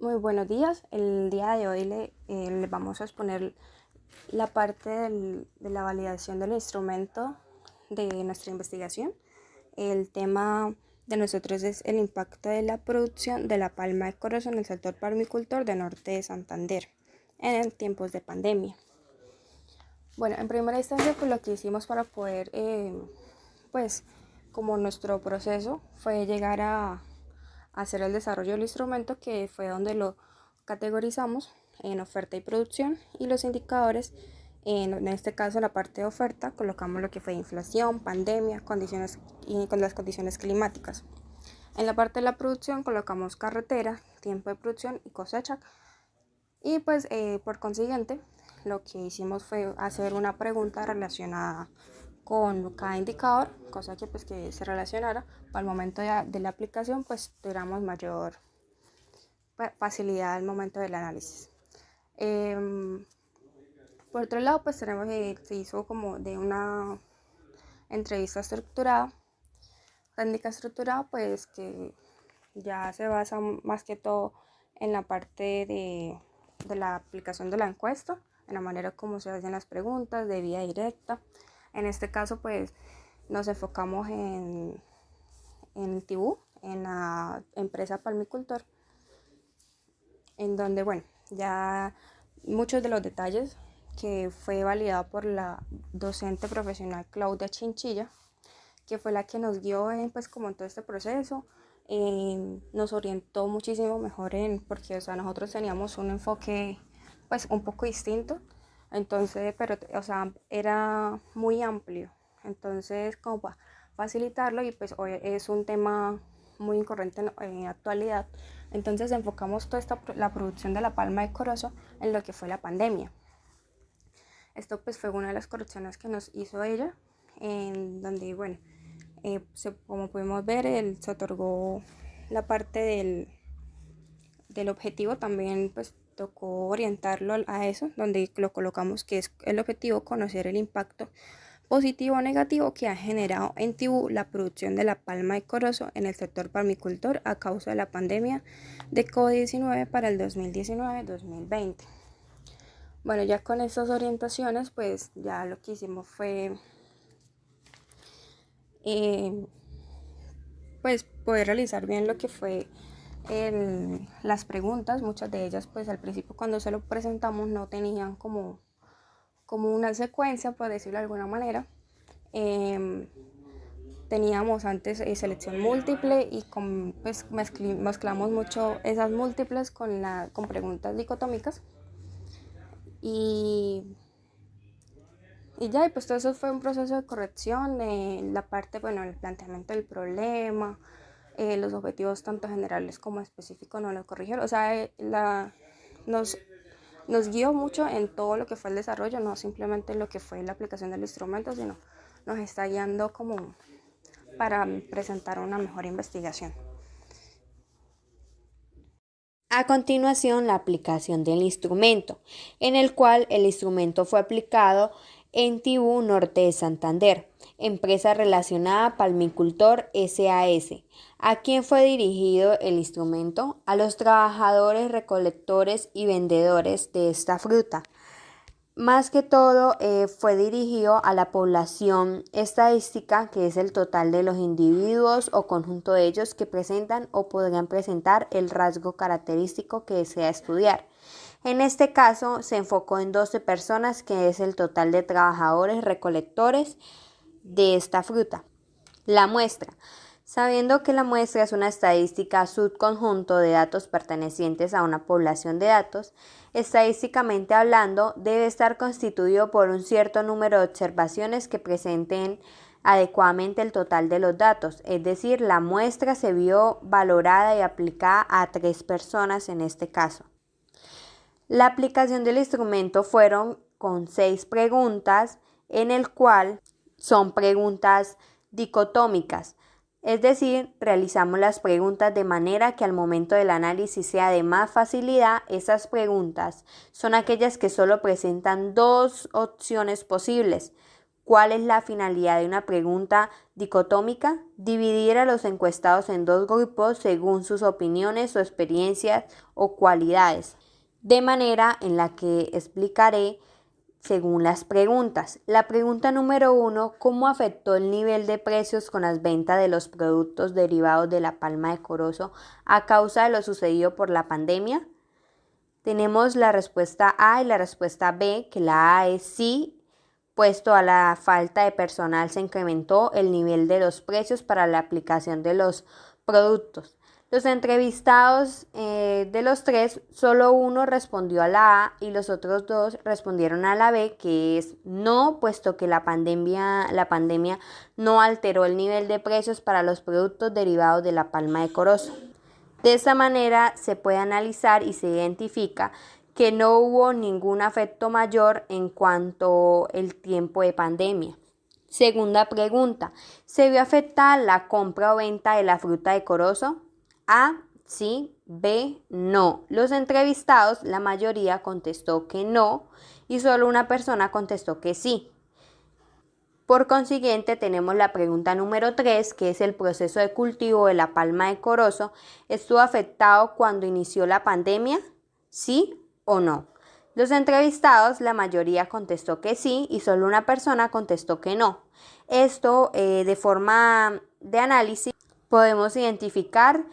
Muy buenos días. El día de hoy le vamos a exponer la parte de la validación del instrumento de nuestra investigación. El tema de nosotros es el impacto de la producción de la palma de corozo en el sector palmicultor de norte de Santander en tiempos de pandemia. Bueno, en primera instancia, pues lo que hicimos para poder, pues como nuestro proceso fue llegar a hacer el desarrollo del instrumento, que fue donde lo categorizamos en oferta y producción, y los indicadores, en este caso en la parte de oferta colocamos lo que fue inflación, pandemia, condiciones y con las condiciones climáticas. En la parte de la producción colocamos carretera, tiempo de producción y cosecha, y pues por consiguiente lo que hicimos fue hacer una pregunta relacionada con cada indicador, cosa que pues que se relacionara para el momento de la aplicación, pues tuviéramos mayor facilidad al momento del análisis. Por otro lado, pues tenemos, se hizo como de una entrevista estructurada, técnica estructurada, pues que ya se basa más que todo en la parte de la aplicación de la encuesta, en la manera como se hacen las preguntas de vía directa. En este caso, pues nos enfocamos en Tibú, en la empresa Palmicultor, en donde, bueno, ya muchos de los detalles que fue validado por la docente profesional Claudia Chinchilla, que fue la que nos guió pues como en todo este proceso, nos orientó muchísimo mejor porque o sea, nosotros teníamos un enfoque pues un poco distinto, entonces, pero o sea, era muy amplio, entonces como para facilitarlo, y pues hoy es un tema muy corriente en actualidad, entonces enfocamos toda la producción de la palma de corozo en lo que fue la pandemia. Esto pues fue una de las correcciones que nos hizo ella, en donde, bueno, como pudimos ver, se otorgó la parte del objetivo, también pues tocó orientarlo a eso, donde lo colocamos que es el objetivo: conocer el impacto positivo o negativo que ha generado en Tibú la producción de la palma de corozo en el sector palmicultor a causa de la pandemia de COVID-19 para el 2019-2020. Bueno, ya con estas orientaciones, pues ya lo que hicimos fue pues poder realizar bien lo que fue las preguntas. Muchas de ellas pues al principio cuando se lo presentamos no tenían como una secuencia, por decirlo de alguna manera. Teníamos antes selección múltiple y pues mezclamos mucho esas múltiples con preguntas dicotómicas, y ya, y pues todo eso fue un proceso de corrección, la parte, bueno, el planteamiento del problema, los objetivos tanto generales como específicos no lo corrigieron, o sea, nos, nos guió mucho en todo lo que fue el desarrollo, no simplemente en lo que fue la aplicación del instrumento, sino nos está guiando como para presentar una mejor investigación. A continuación, la aplicación del instrumento, en el cual el instrumento fue aplicado en Tibú Norte de Santander, empresa relacionada a Palmicultor SAS. ¿A quién fue dirigido el instrumento? A los trabajadores, recolectores y vendedores de esta fruta. Más que todo fue dirigido a la población estadística, que es el total de los individuos o conjunto de ellos que presentan o podrían presentar el rasgo característico que desea estudiar. En este caso se enfocó en 12 personas, que es el total de trabajadores recolectores de esta fruta. La muestra. Sabiendo que la muestra es una estadística subconjunto de datos pertenecientes a una población de datos, estadísticamente hablando, debe estar constituido por un cierto número de observaciones que presenten adecuadamente el total de los datos, es decir, la muestra se vio valorada y aplicada a 3 personas en este caso. La aplicación del instrumento fueron con 6 preguntas, en el cual son preguntas dicotómicas, es decir, realizamos las preguntas de manera que al momento del análisis sea de más facilidad. Esas preguntas son aquellas que solo presentan 2 opciones posibles. ¿Cuál es la finalidad de una pregunta dicotómica? Dividir a los encuestados en dos grupos según sus opiniones o experiencias o cualidades, de manera en la que explicaré según las preguntas. La pregunta número 1, ¿cómo afectó el nivel de precios con las ventas de los productos derivados de la palma de corozo a causa de lo sucedido por la pandemia? Tenemos la respuesta A y la respuesta B, que la A es sí, puesto a la falta de personal se incrementó el nivel de los precios para la aplicación de los productos. Los entrevistados de los tres, solo uno respondió a la A y los otros dos respondieron a la B, que es no, puesto que la pandemia no alteró el nivel de precios para los productos derivados de la palma de corozo. De esta manera se puede analizar y se identifica que no hubo ningún efecto mayor en cuanto al tiempo de pandemia. Segunda pregunta, ¿se vio afectada la compra o venta de la fruta de corozo? A, sí, B, no. Los entrevistados, la mayoría contestó que no y solo una persona contestó que sí. Por consiguiente, tenemos la pregunta número 3, que es el proceso de cultivo de la palma de corozo. ¿Estuvo afectado cuando inició la pandemia? ¿Sí o no? Los entrevistados, la mayoría contestó que sí y solo una persona contestó que no. Esto, de forma de análisis, podemos identificar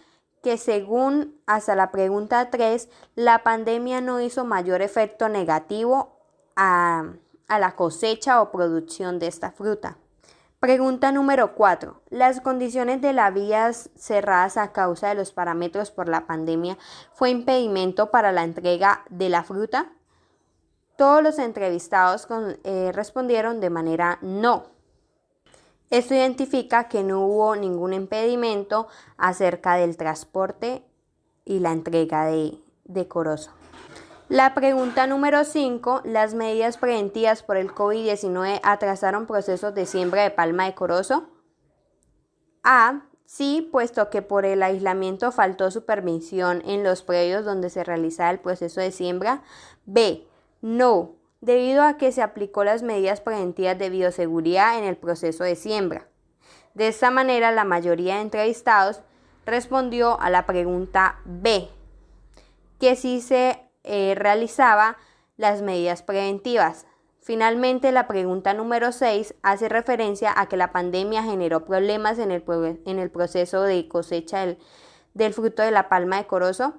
que según hasta la pregunta 3, la pandemia no hizo mayor efecto negativo a la cosecha o producción de esta fruta. Pregunta número 4. ¿Las condiciones de las vías cerradas a causa de los parámetros por la pandemia fue impedimento para la entrega de la fruta? Todos los entrevistados respondieron de manera no. Esto identifica que no hubo ningún impedimento acerca del transporte y la entrega de corozo. La pregunta número 5, ¿las medidas preventivas por el COVID-19 atrasaron procesos de siembra de palma de corozo? A, sí, puesto que por el aislamiento faltó supervisión en los predios donde se realizaba el proceso de siembra. B, no, debido a que se aplicó las medidas preventivas de bioseguridad en el proceso de siembra. De esta manera, la mayoría de entrevistados respondió a la pregunta B, que sí se realizaba las medidas preventivas. Finalmente, la pregunta número 6 hace referencia a que la pandemia generó problemas en el proceso de cosecha del fruto de la palma de corozo.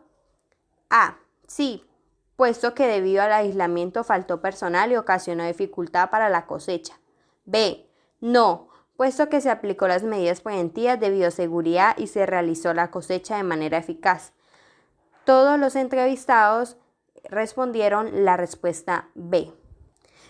A, sí, puesto que debido al aislamiento faltó personal y ocasionó dificultad para la cosecha. B, no, puesto que se aplicó las medidas preventivas de bioseguridad y se realizó la cosecha de manera eficaz. Todos los entrevistados respondieron la respuesta B.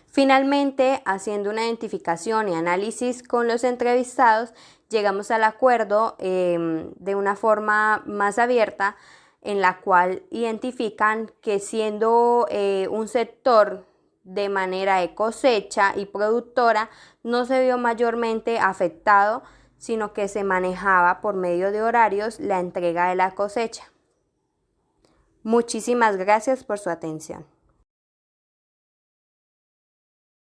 Finalmente, haciendo una identificación y análisis con los entrevistados, llegamos al acuerdo de una forma más abierta, en la cual identifican que siendo un sector de manera de cosecha y productora, no se vio mayormente afectado, sino que se manejaba por medio de horarios la entrega de la cosecha. Muchísimas gracias por su atención.